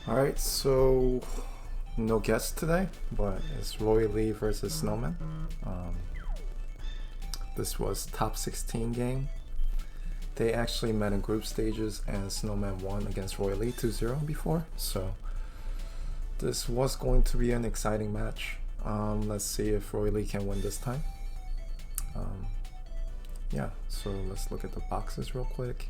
Alright, so no guest today, but it's Roylee versus Snowman. Um, this was top 16 game. They actually met in group stages and Snowman won against Roylee 2-0 before, so this was going to be an exciting match. Let's see if Roylee can win this time. Yeah, so let's look at the boxes real quick.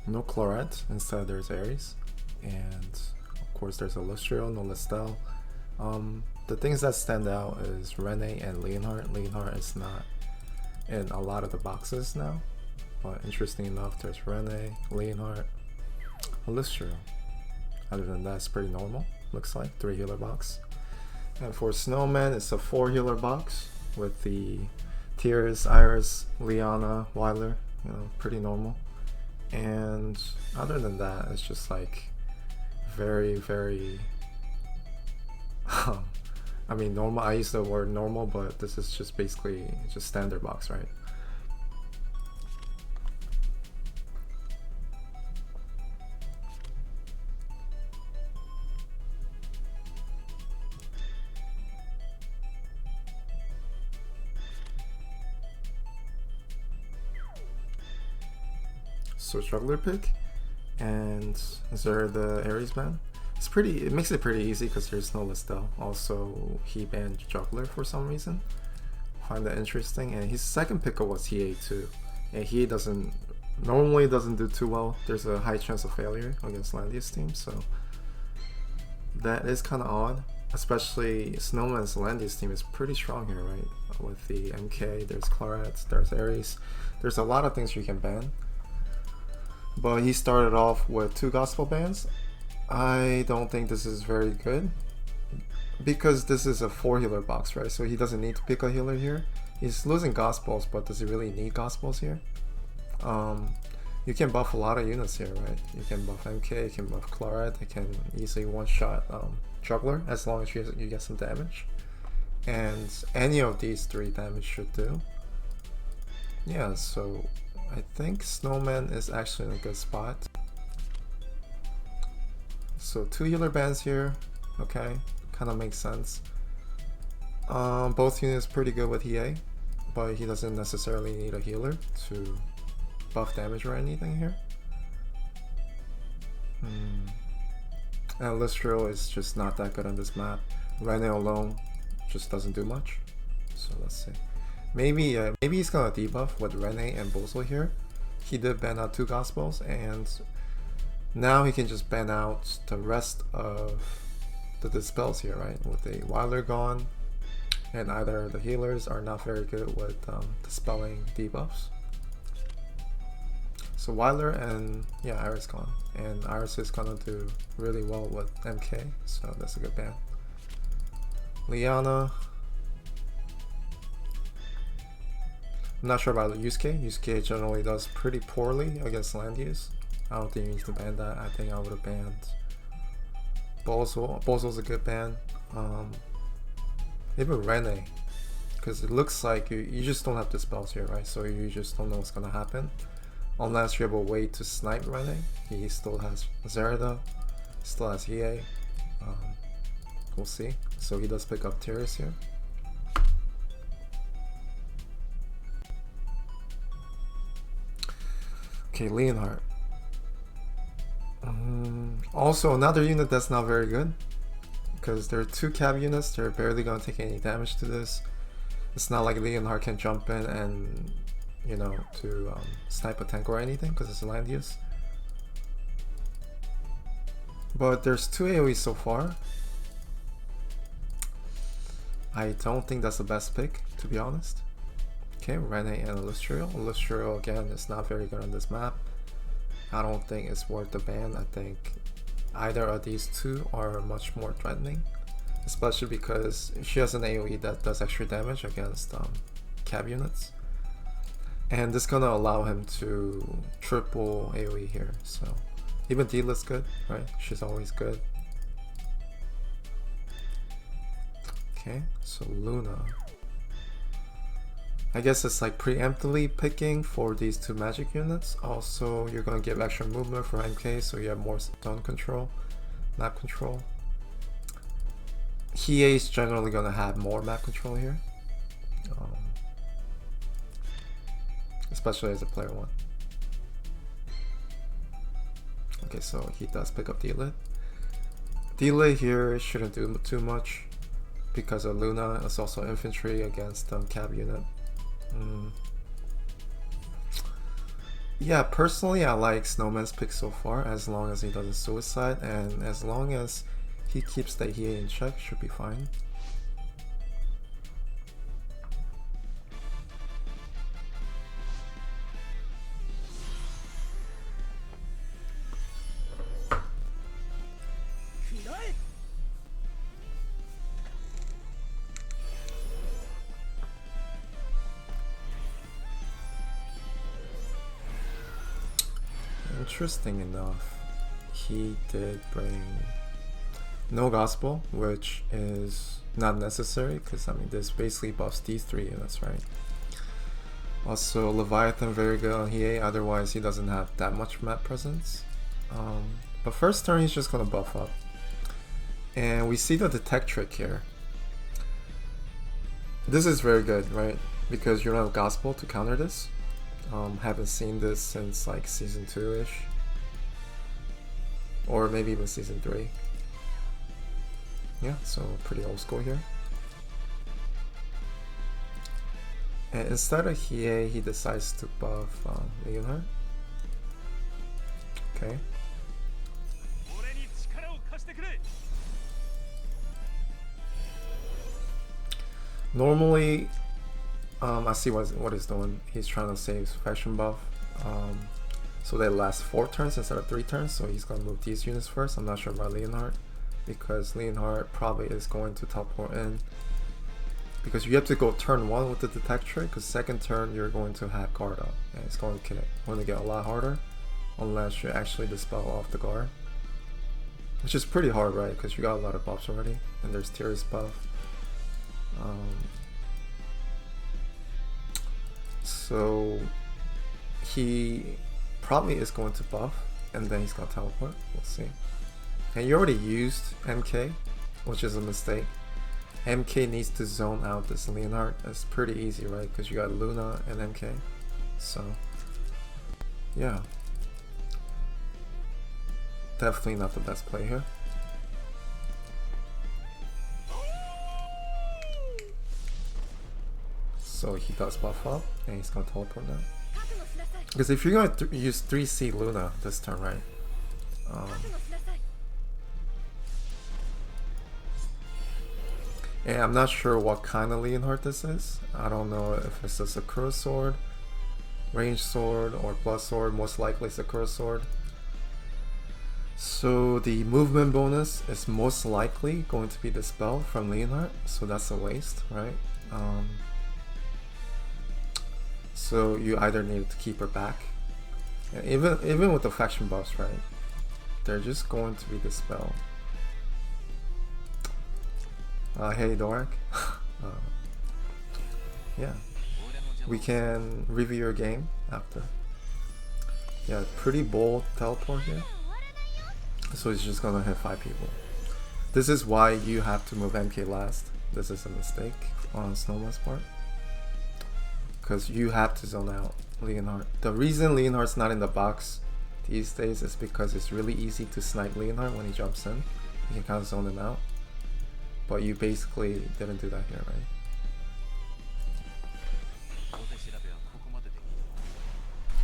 No Claret, instead there's Ares, and of course there's Illustrio, no Listel. The things that stand out is Rene and Leonhardt. Leonhardt is not in a lot of the boxes now, but interesting enough, there's Rene, Leonhardt, Illustrio. Other than that, it's pretty normal, looks like, 3 healer box. And for Snowman, it's a 4 healer box with the Tears, Iris, Liana, Weiler, you know, pretty normal. And other than that, it's just like very I mean normal. I use the word normal, but this is just basically just standard box, right? So juggler pick, and is there the Ares ban? It's pretty. It makes it pretty easy because there's no Listel. Also, he banned juggler for some reason. Find that interesting. And his second pick was Hiei too, and he normally doesn't do too well. There's a high chance of failure against Landia's team, so that is kind of odd. Especially Snowman's Landia's team is pretty strong here, right? With the MK, there's Claret, there's Ares. There's a lot of things you can ban. But he started off with 2 gospel bans. I don't think this is very good because this is a 4 healer box, right? So he doesn't need to pick a healer here. He's losing gospels, but does he really need gospels here? You can buff a lot of units here, right? You can buff MK, you can buff Claret, you can easily one-shot juggler as long as you get some damage. And any of these 3 damage should do. Yeah, so I think Snowman is actually in a good spot. So 2 healer bans here, okay, kind of makes sense. Both units pretty good with EA, but he doesn't necessarily need a healer to buff damage or anything here. And Listro is just not that good on this map. Rene alone just doesn't do much. So let's see. Maybe he's gonna debuff with Rene and Bozo here. He did ban out 2 gospels, and now he can just ban out the rest of the dispels here, right? With the Weiler gone, and either the healers are not very good with dispelling debuffs. So Weiler and yeah, Iris gone, and Iris is gonna do really well with MK, so that's a good ban. Liana. I'm not sure about Yusuke. Yusuke generally does pretty poorly against land use. I don't think you need to ban that. I think I would have banned Bozo. Bozo's a good ban. Even Rene, because it looks like you just don't have dispels here, right? So you just don't know what's gonna happen unless you have a way to snipe Rene. He still has Zerida, still has Hiei. We'll see. So he does pick up Tears here. Okay, Leonhardt. Also, another unit that's not very good because there are 2 cab units. They're barely gonna take any damage to this. It's not like Leonhardt can jump in and, you know, to snipe a tank or anything because it's land use. But there's 2 AoEs so far. I don't think that's the best pick, to be honest. Okay, Rene and Illustrio. Illustrio again is not very good on this map. I don't think it's worth the ban. I think either of these 2 are much more threatening, especially because she has an AoE that does extra damage against cab units, and this is gonna allow him to triple AoE here. So even Dila's good, right? She's always good. Okay, so Luna. I guess it's like preemptively picking for these two magic units. Also, you're gonna give extra movement for MK, so you have more stun control, map control. Hiei is generally gonna have more map control here, especially as a player one. Okay, so he does pick up Delay. Delay here shouldn't do too much because of Luna. It's also infantry against cab unit. Yeah, personally I like Snowman's pick so far, as long as he doesn't suicide, and as long as he keeps the Hiei in check, should be fine. Interesting enough, he did bring no gospel, which is not necessary because I mean this basically buffs these three units, right? Also Leviathan very good on Hiei, otherwise he doesn't have that much map presence. But first turn he's just gonna buff up. And we see the detect trick here. This is very good, right? Because you don't have gospel to counter this. Haven't seen this since like season 2-ish, or maybe even season 3. Yeah, so pretty old school here. And instead of Hiei, he decides to buff Leonhardt. Okay. Normally, I see what he's doing. He's trying to save faction buff, so they last 4 turns instead of 3 turns. So he's gonna move these units first. I'm not sure about Leonhardt, because Leonhardt probably is going to teleport in. Because you have to go turn 1 with the detect trick, because second turn you're going to have guard up, and it's going to get a lot harder, unless you actually dispel off the guard, which is pretty hard, right? Because you got a lot of buffs already, and there's Tears buff. So he probably is going to buff, and then he's gonna teleport. We'll see. And you already used MK, which is a mistake. MK needs to zone out this Leonhardt. It's pretty easy, right? Because you got Luna and MK. So yeah, definitely not the best play here. So he does buff up, and he's gonna teleport now. Because if you're gonna use 3C Luna this turn, right? And I'm not sure what kind of Leonhardt this is. I don't know if it's a Sakura sword, range sword, or plus sword. Most likely Sakura sword. So the movement bonus is most likely going to be dispelled from Leonhardt, so that's a waste, right? So you either need to keep her back. And even with the faction buffs, right? They're just going to be dispelled. Hey Dorak. Yeah. We can review your game after. Yeah, pretty bold teleport here. So he's just gonna hit 5 people. This is why you have to move MK last. This is a mistake on Snowman's part, because you have to zone out Leonhardt. The reason Leonhardt's not in the box these days is because it's really easy to snipe Leonhardt when he jumps in. You can kind of zone him out. But you basically didn't do that here, right?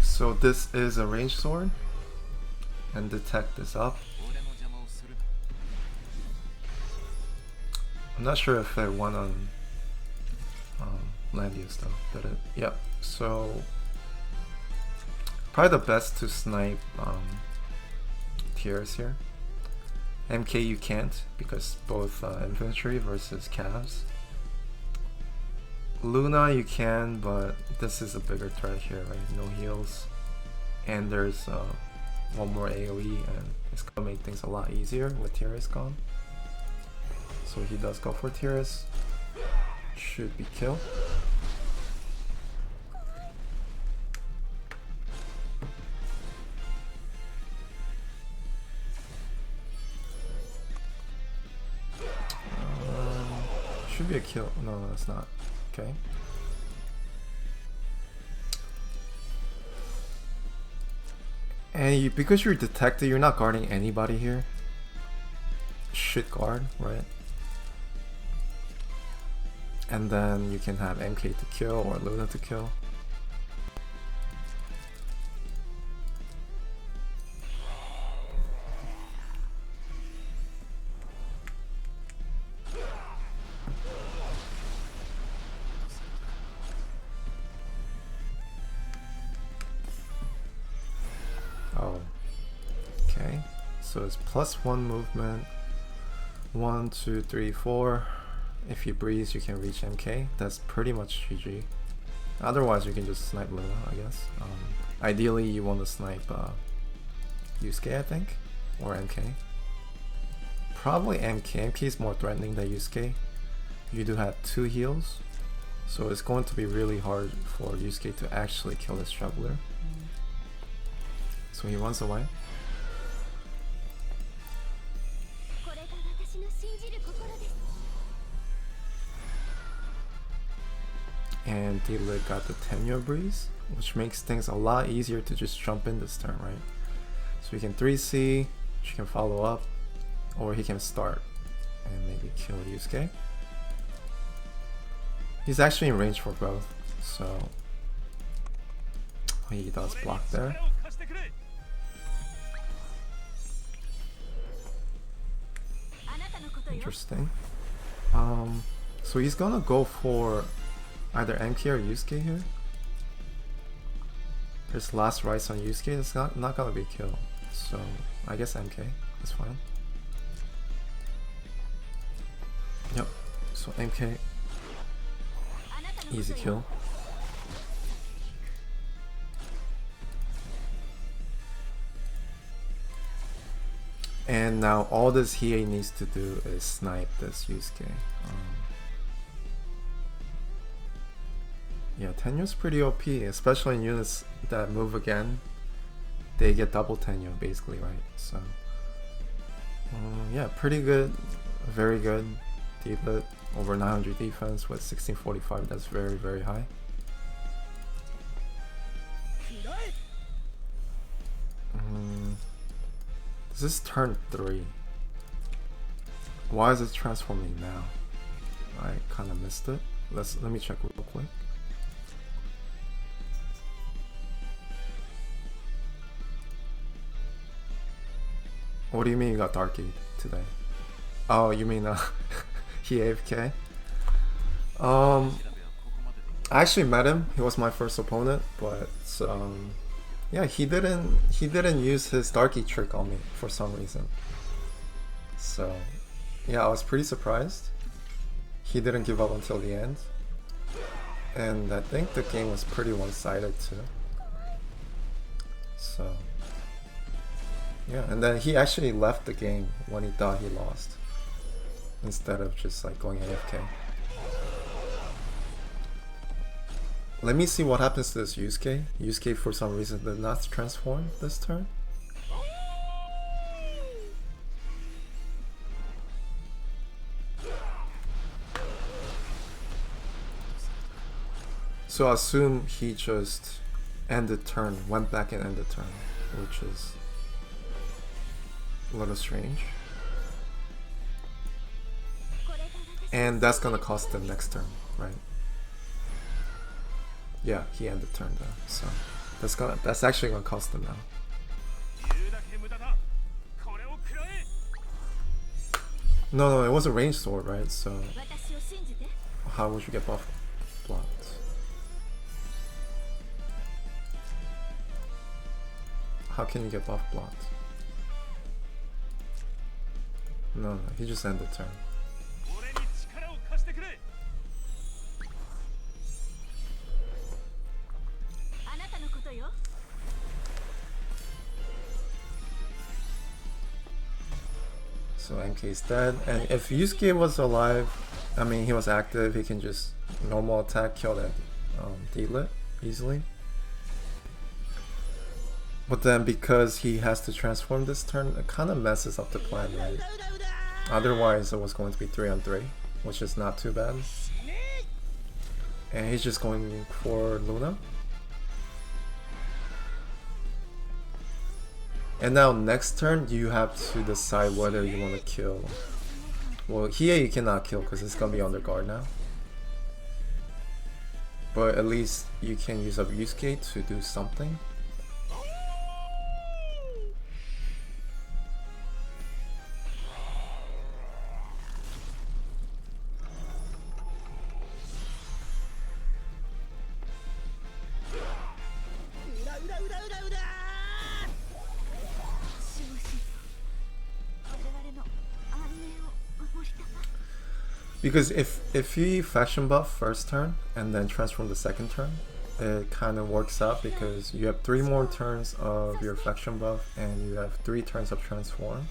So this is a ranged sword, and detect this up. I'm not sure if it won on land use though, did it? Yep. So probably the best to snipe tiers here. MK you can't, because both infantry versus calves. Luna you can, but this is a bigger threat here, right? No heals, and there's one more AoE, and it's gonna make things a lot easier with Tiras gone. So he does go for Tiras. Should be kill. should be a kill. No, no, it's not. Okay. And because you're detected, you're not guarding anybody here. Should guard, right? And then you can have MK to kill or Luna to kill. Oh, okay. So it's +1 movement. 1, 2, 3, 4. If you breeze, you can reach MK. That's pretty much GG. Otherwise, you can just snipe Luna, I guess. Ideally, you want to snipe Yusuke, I think, or MK. Probably MK. MK is more threatening than Yusuke. You do have 2 heals, so it's going to be really hard for Yusuke to actually kill this traveler. So he runs away. And D-Lit got the Tenyo Breeze, which makes things a lot easier to just jump in this turn, right? So he can 3C, she can follow up, or he can start and maybe kill Yusuke. He's actually in range for both, so he does block there. Interesting. So he's gonna go for either MK or Yusuke here. There's last rites on Yusuke. It's not gonna be a kill, so I guess MK is fine. Yep. So MK, easy kill. And now all this Hiei needs to do is snipe this Yusuke. Yeah, Tenyo's pretty OP, especially in units that move again. They get double Tenyo basically, right? So yeah, pretty good, very good. D-Lit over 900 defense with 1645. That's very, very high. This is turn 3. Why is it transforming now? I kind of missed it. Let me check real quick. What do you mean you got Darky today? Oh, you mean he AFK? I actually met him. He was my first opponent, but yeah, he didn't use his Darky trick on me for some reason. So yeah, I was pretty surprised. He didn't give up until the end, and I think the game was pretty one-sided too. So yeah, and then he actually left the game when he thought he lost, instead of just like going AFK. Let me see what happens to this Yusuke. Yusuke for some reason did not transform this turn. So I assume he just ended turn, went back and ended turn, which is a little strange. And that's gonna cost them next turn, right? Yeah, he ended turn there, so that's actually gonna cost them now. No, it was a ranged sword, right? So how would you get buff blocked? How can you get buff blocked? No, he just ended turn. So MK is dead, and if Yusuke was alive, I mean he was active, he can just normal attack kill that D-Lit easily. But then because he has to transform this turn, it kind of messes up the plan, right? Otherwise it was going to be 3-on-3. which is not too bad. And he's just going for Luna. And now next turn you have to decide whether you want to kill. Well, here you cannot kill because it's gonna be under guard now. But at least you can use up Yusuke to do something. Because if you faction buff first turn and then transform the second turn, it kind of works out because you have 3 more turns of your faction buff and you have 3 turns of transform.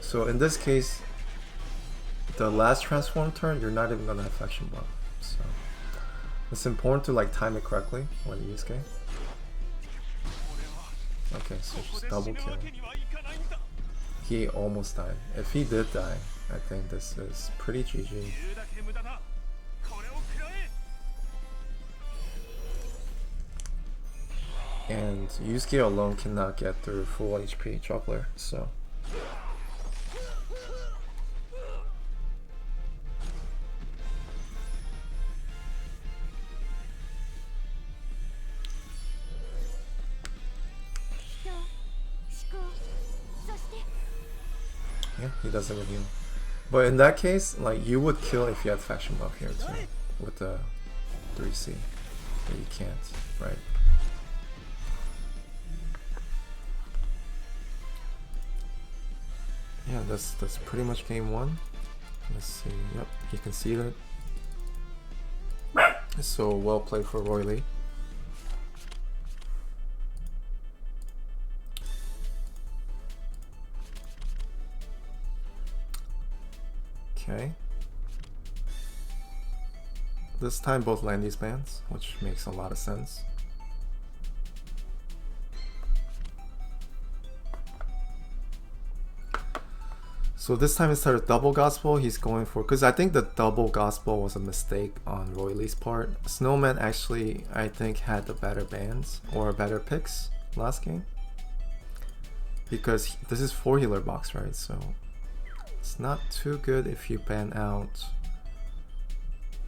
So in this case, the last transform turn, you're not even gonna have faction buff. So it's important to like time it correctly when you use game. Okay, so just double kill. He almost died. If he did die, I think this is pretty GG. And Yusuke alone cannot get through full HP juggler, so. Yeah, he doesn't even heal. But in that case, like you would kill if you had faction buff here too, with the 3C. But you can't, right? Yeah, that's pretty much game 1. Let's see. Yep, he conceded. So well played for Roylee. Okay. This time both land these bans, which makes a lot of sense. So this time instead of double gospel, he's going for, because I think the double gospel was a mistake on Roylee's part. Snowman actually, I think, had the better bans or better picks last game. Because this is 4 healer box, right? So it's not too good if you ban out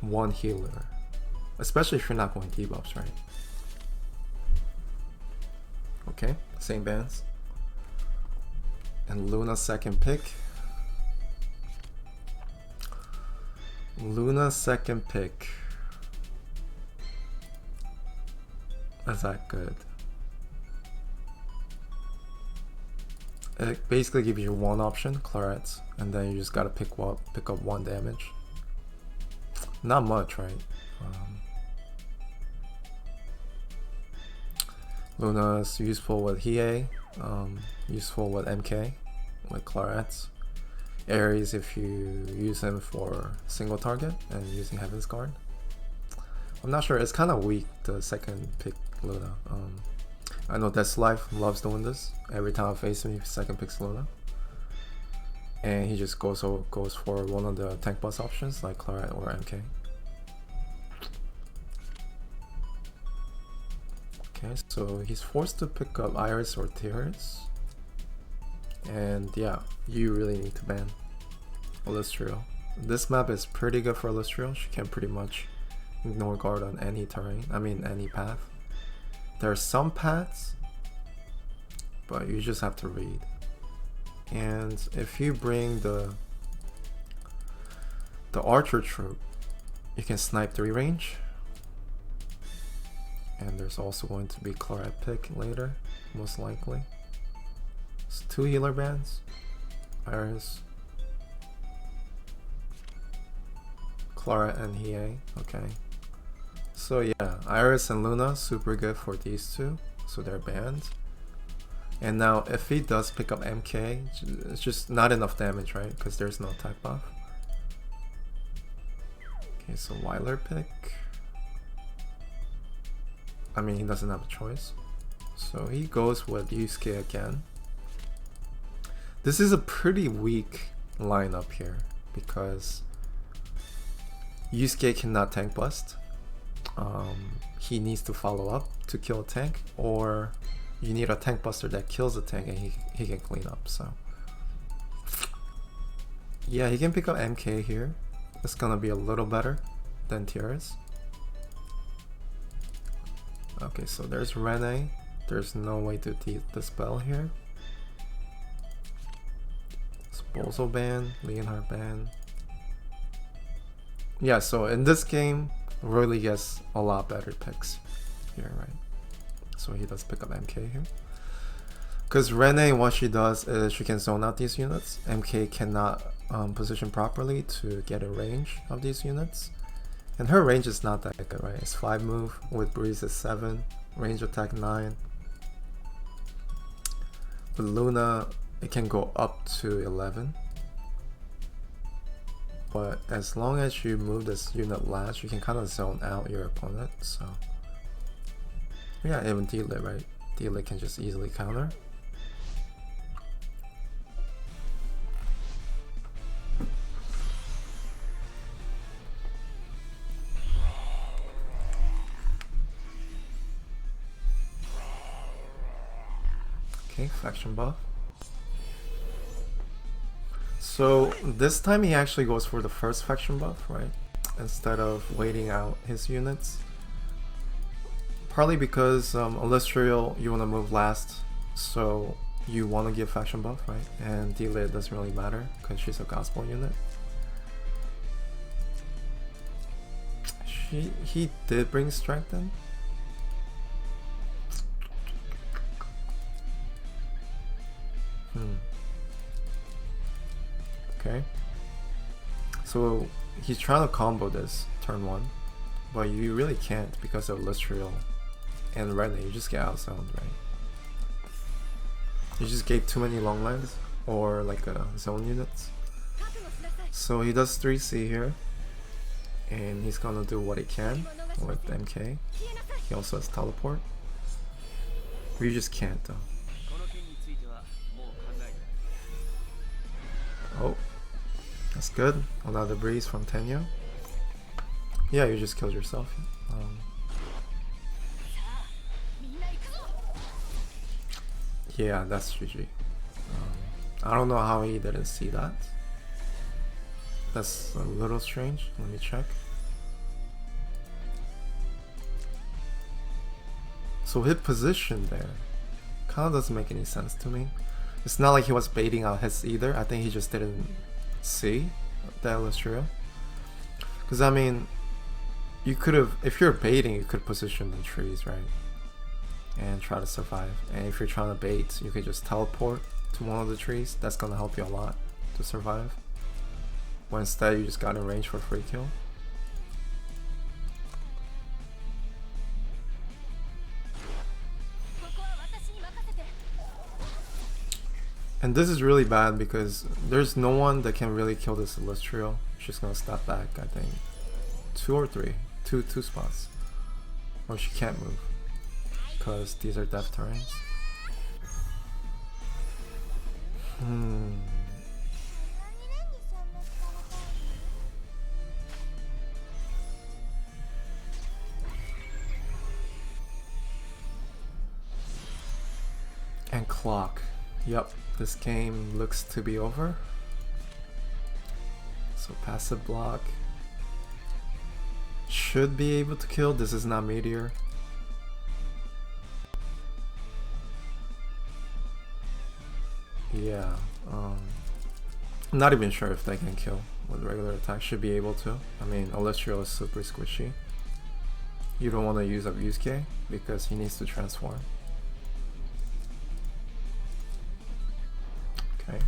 1 healer. Especially if you're not going debuffs, right? Okay, same bans. And Luna's second pick. Luna's second pick. Is that good? It basically gives you 1 option, Claret, and then you just gotta pick up 1 damage. Not much, right? Luna's useful with Hiei, useful with MK, with Claret. Ares if you use him for single target and using Heaven's Guard. I'm not sure, it's kind of weak, the second pick Luna. I know Death's Life loves doing this. Every time I face him, he second picks Luna. And he just goes for one of the tank boss options like Claret or MK. Okay, so he's forced to pick up Iris or Tears. And yeah, you really need to ban Illustrio. This map is pretty good for Illustrio. She can pretty much ignore guard on any terrain, I mean any path. There are some paths, but you just have to read. And if you bring the archer troop, you can snipe 3 range. And there's also going to be Claret pick later, most likely. It's 2 healer bans. Iris, Claret, and Hiei. Okay. So yeah, Iris and Luna, super good for these 2. So they're banned. And now if he does pick up MK, it's just not enough damage, right? Because there's no type buff. Okay, so Weiler pick. I mean, he doesn't have a choice. So he goes with Yusuke again. This is a pretty weak lineup here because Yusuke cannot tank bust. He needs to follow up to kill a tank, or you need a tank buster that kills a tank and he can clean up. So yeah, he can pick up MK here. It's gonna be a little better than Tiara's. Okay, so there's Rene. There's no way to dispel here. Bozo ban, Leonhard ban. Yeah, so in this game, Roylee gets a lot better picks here, right? So he does pick up MK here. Because Rene, what she does is she can zone out these units. MK cannot position properly to get a range of these units. And her range is not that good, right? It's 5 move, with Breeze is 7, range attack 9. With Luna, it can go up to 11. But as long as you move this unit last, you can kind of zone out your opponent. So yeah, even D-Lit, right? D-Lit can just easily counter. Okay, faction buff. So this time he actually goes for the first faction buff, right? Instead of waiting out his units. Partly because Illustrial, you want to move last, so you want to give faction buff, right? And D-Lit doesn't really matter because she's a gospel unit. He did bring strength in. Okay, so he's trying to combo this turn 1, but you really can't because of Illustrial and Rene. You just get outzoned, right? You just gave too many long legs or like zone units. So he does 3C here, and he's gonna do what he can with MK. He also has teleport, but you just can't though. Oh, that's good. Another breeze from Tenyo. Yeah, you just killed yourself. Yeah, that's GG. I don't know how he didn't see that. That's a little strange. Let me check. So his position there kind of doesn't make any sense to me. It's not like he was baiting out hits either. I think he just didn't see the Illustrial. Because I mean, you could have, if you're baiting, you could position the trees, right? And try to survive. And if you're trying to bait, you could just teleport to one of the trees. That's gonna help you a lot to survive. But instead, you just got in range for free kill. And this is really bad because there's no one that can really kill this Illustrial. She's gonna step back, I think, 2 or 3, two spots, or she can't move because these are death terrains. And clock. Yep, this game looks to be over. So passive block should be able to kill. This is not Meteor. Yeah, I'm not even sure if they can kill with regular attack. Should be able to. I mean, Illustrial is super squishy. You don't want to use up Yusuke because he needs to transform. Okay.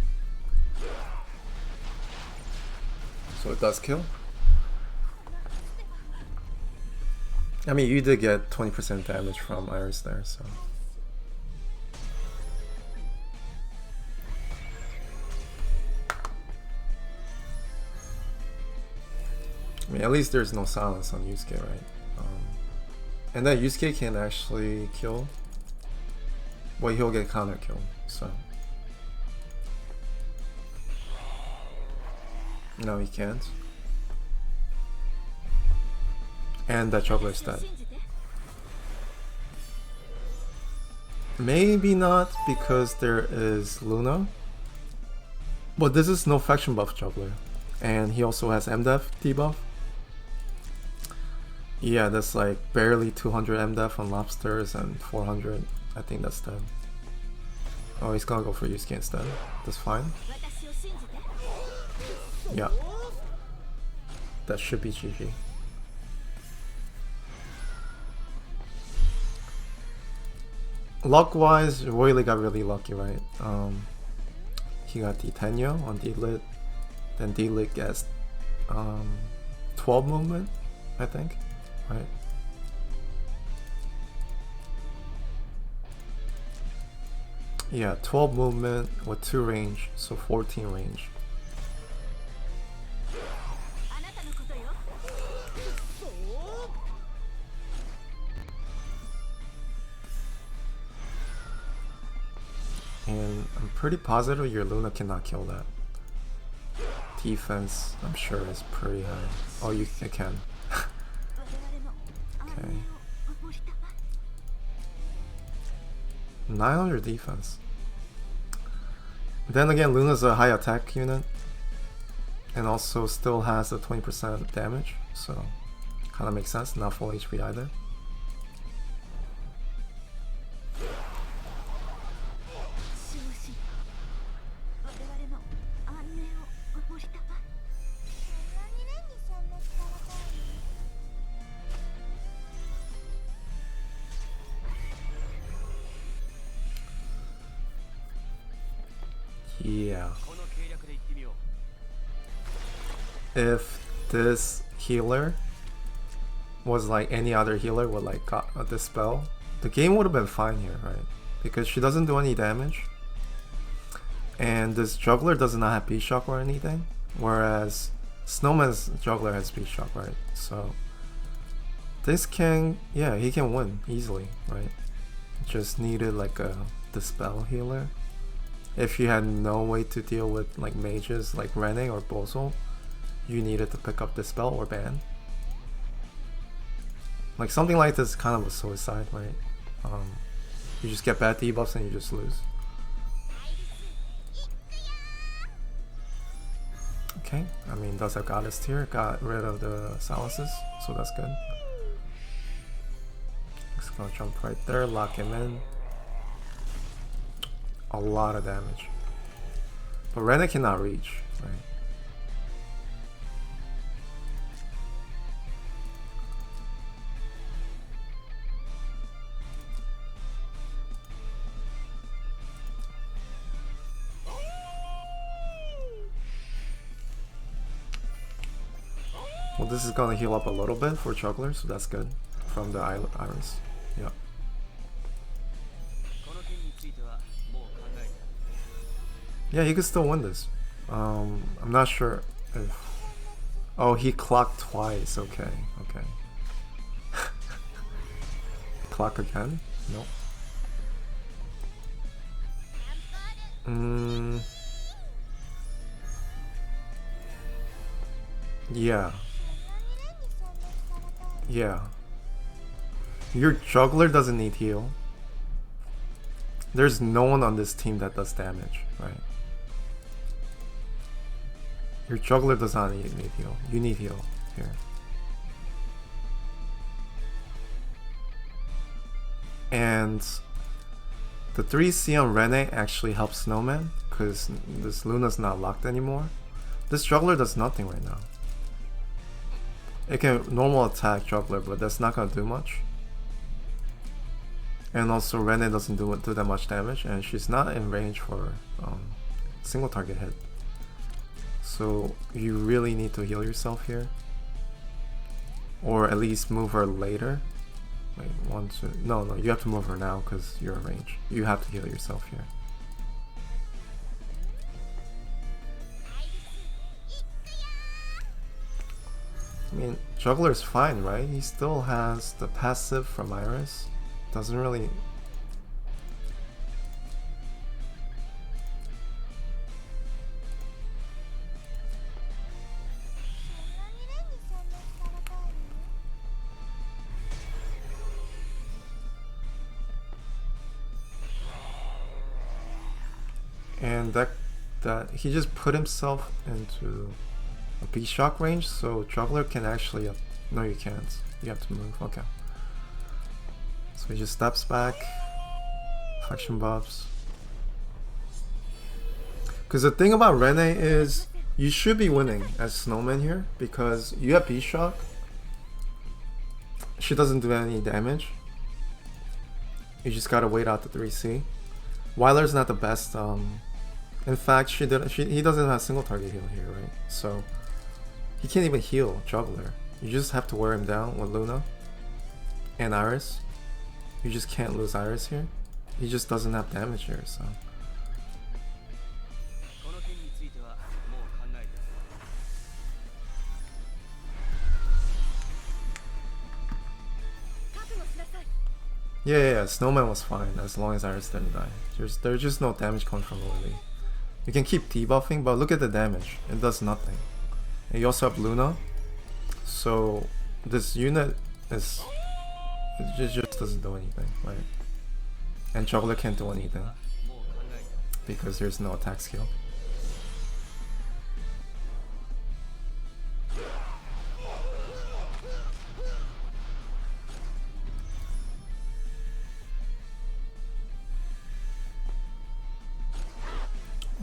So it does kill. I mean, you did get 20% damage from Iris there, so. I mean, at least there's no silence on Yusuke, right? And then Yusuke can actually kill. Well, he'll get counter kill, so. No, he can't. And that juggler's dead. Maybe not because there is Luna. But this is no faction buff juggler. And he also has MDef debuff. Yeah, that's like barely 200 MDef on lobsters and 400. I think that's dead. Oh, he's gonna go for Yusuke instead. That's fine. Yeah. That should be GG. Luck-wise, Roylee got really lucky, right? He got D10 on D-Lit, then D-Lit gets 12 movement, I think, right? Yeah, 12 movement with 2 range, so 14 range. And I'm pretty positive your Luna cannot kill that. Defense, I'm sure, is pretty high. Oh, you can. Okay. 900 defense. Then again, Luna's a high attack unit. And also still has a 20% damage. So, kinda makes sense. Not full HP either. Yeah. If this healer was like any other healer with like got this spell, the game would have been fine here, right? Because she doesn't do any damage. And this juggler does not have beat shock or anything. Whereas Snowman's juggler has beat shock, right? So this can, yeah, he can win easily, right? Just needed like a dispel healer. If you had no way to deal with like mages like Rene or Bozo, you needed to pick up Dispel or Ban. Like something like this is kind of a suicide, right? You just get bad debuffs and you just lose. Okay, I mean, does have Goddess tier, got rid of the silences, so that's good. Just gonna jump right there, lock him in. A lot of damage. But Rene cannot reach, right? Well, this is gonna heal up a little bit for Juggler, so that's good. From the Iris. Yeah. Yeah, he could still win this. I'm not sure if... Oh, he clocked twice. Okay, okay. Clock again? Nope. Yeah. Yeah. Your juggler doesn't need heal. There's no one on this team that does damage, right? Your juggler does not need heal. You need heal here. And the 3C on Rene actually helps Snowman because this Luna's not locked anymore. This juggler does nothing right now. It can normal attack juggler, but that's not gonna do much. And also Rene doesn't do that much damage, and she's not in range for single target hit. So you really need to heal yourself here. Or at least move her later. Wait, no, you have to move her now because you're in range. You have to heal yourself here. I mean, Juggler's fine, right? He still has the passive from Iris. Doesn't really... And that he just put himself into a B-shock range, so juggler can actually no, you can't. You have to move. Okay. So he just steps back. Faction buffs. Because the thing about Rene is you should be winning as Snowman here because you have B-shock. She doesn't do any damage. You just gotta wait out the 3C. Weiler's not the best. In fact, he doesn't have single target heal here, right? So he can't even heal Juggler. You just have to wear him down with Luna and Iris. You just can't lose Iris here. He just doesn't have damage here, so. Yeah, Snowman was fine as long as Iris didn't die. There's just no damage coming from Roylee. You can keep debuffing, but look at the damage. It does nothing. And you also have Luna. So this unit is it just doesn't do anything, right? And Juggler can't do anything because there's no attack skill.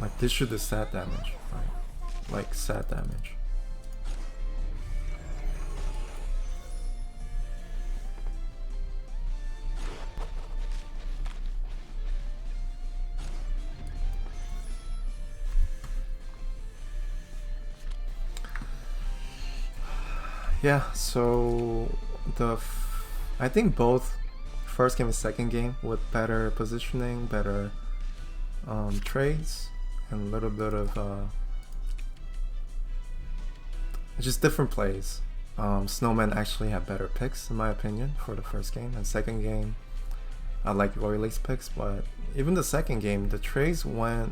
Like this should do sad damage, right? Like sad damage. Yeah, so I think both first game and second game with better positioning, better trades, and a little bit of just different plays. Snowman actually had better picks in my opinion for the first game, and second game I like Roylee's picks, but even the second game the trades went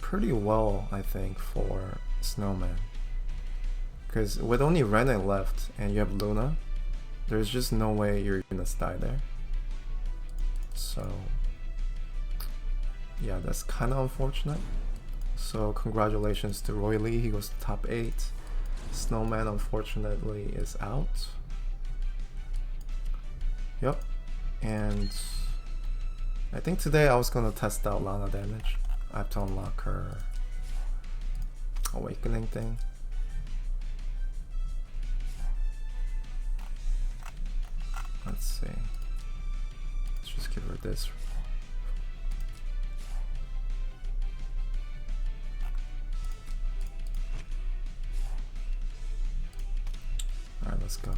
pretty well I think for Snowman. Because with only Rene left and you have Luna, there's just no way you're gonna die there. So yeah, that's kind of unfortunate. So congratulations to Roylee, he goes to top 8. Snowman unfortunately is out. Yep. And I think today I was gonna test out Lana damage. I have to unlock her awakening thing. Let's see. Let's just give her this. Alright, let's go.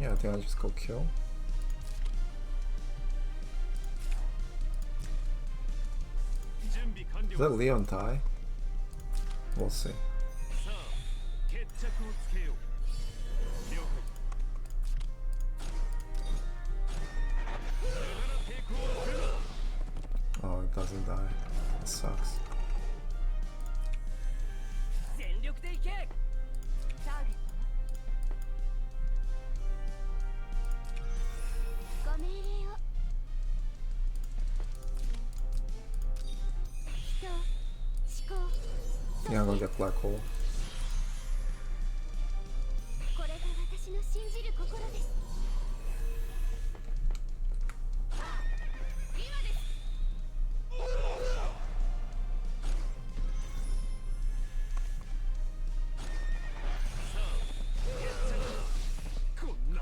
Yeah, I think I'll just go kill. Does that Leon die? We'll see. Oh, it doesn't die. It sucks. Yeah, I'm gonna get black hole.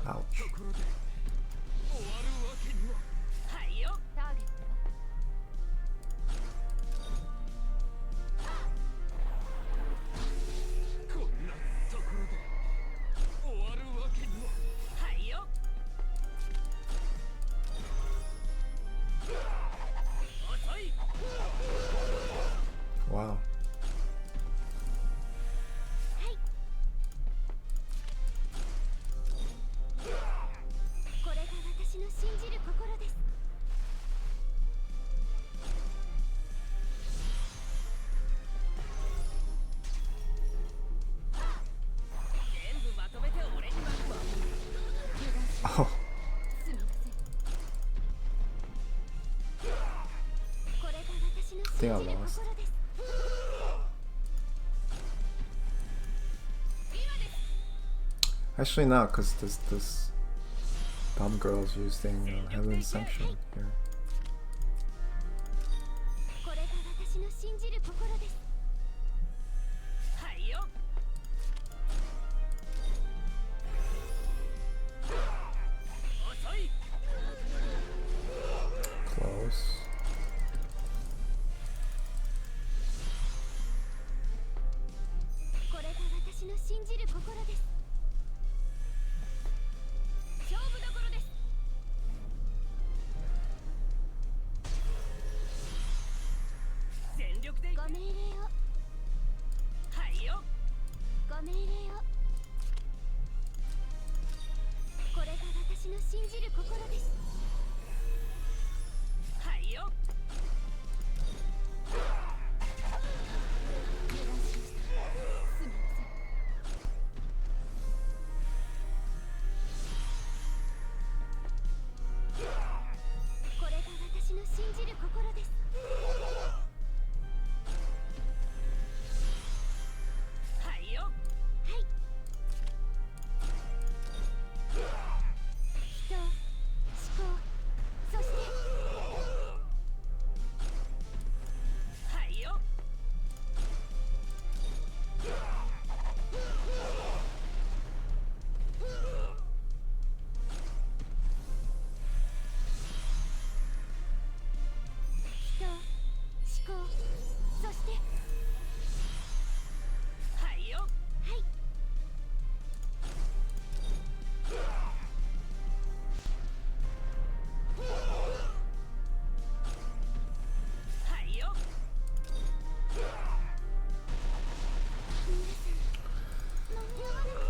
Ouch. think I lost. Actually not, because this dumb girl's using Heaven's Sanction here. Close.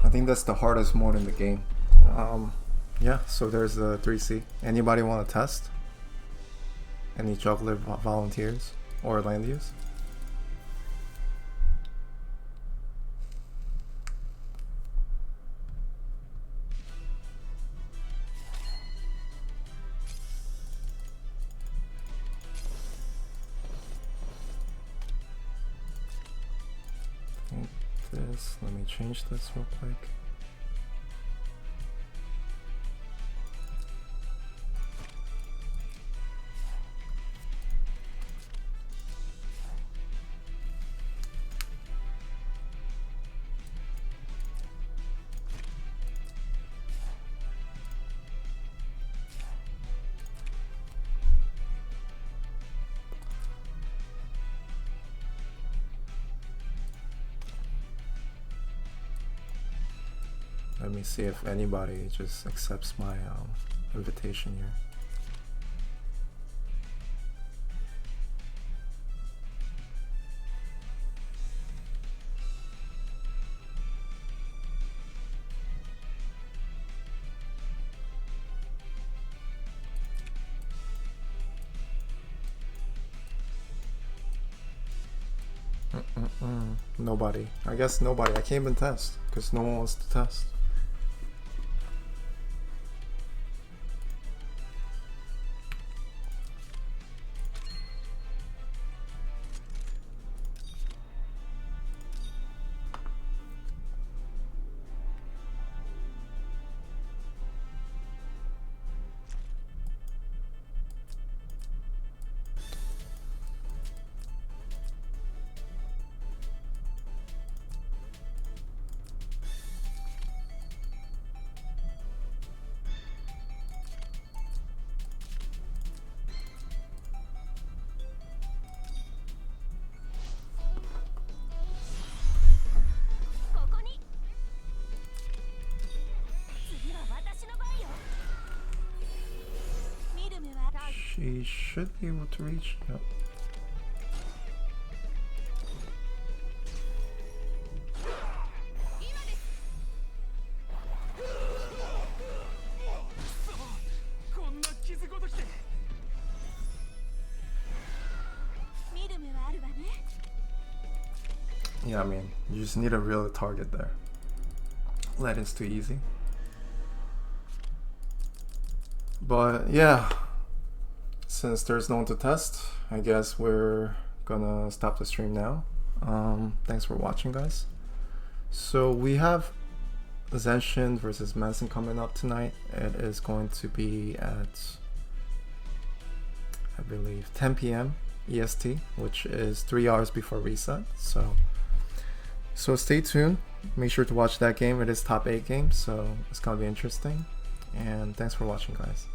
I think that's the hardest mode in the game. Yeah, so there's the 3C. Anybody want to test? Any juggler volunteers or land use? Let me change this real quick. Let me see if anybody just accepts my invitation here. Nobody. I guess nobody. I can't even test because no one wants to test. She should be able to reach. Yep. Yeah, I mean, you just need a real target there. That is too easy. But yeah, since there's no one to test, I guess we're gonna stop the stream now. Thanks for watching, guys. So we have Zenshin versus Manson coming up tonight. It is going to be at, I believe, 10 p.m. EST, which is 3 hours before reset. So stay tuned. Make sure to watch that game. It is top 8 game, so it's gonna be interesting. And thanks for watching, guys.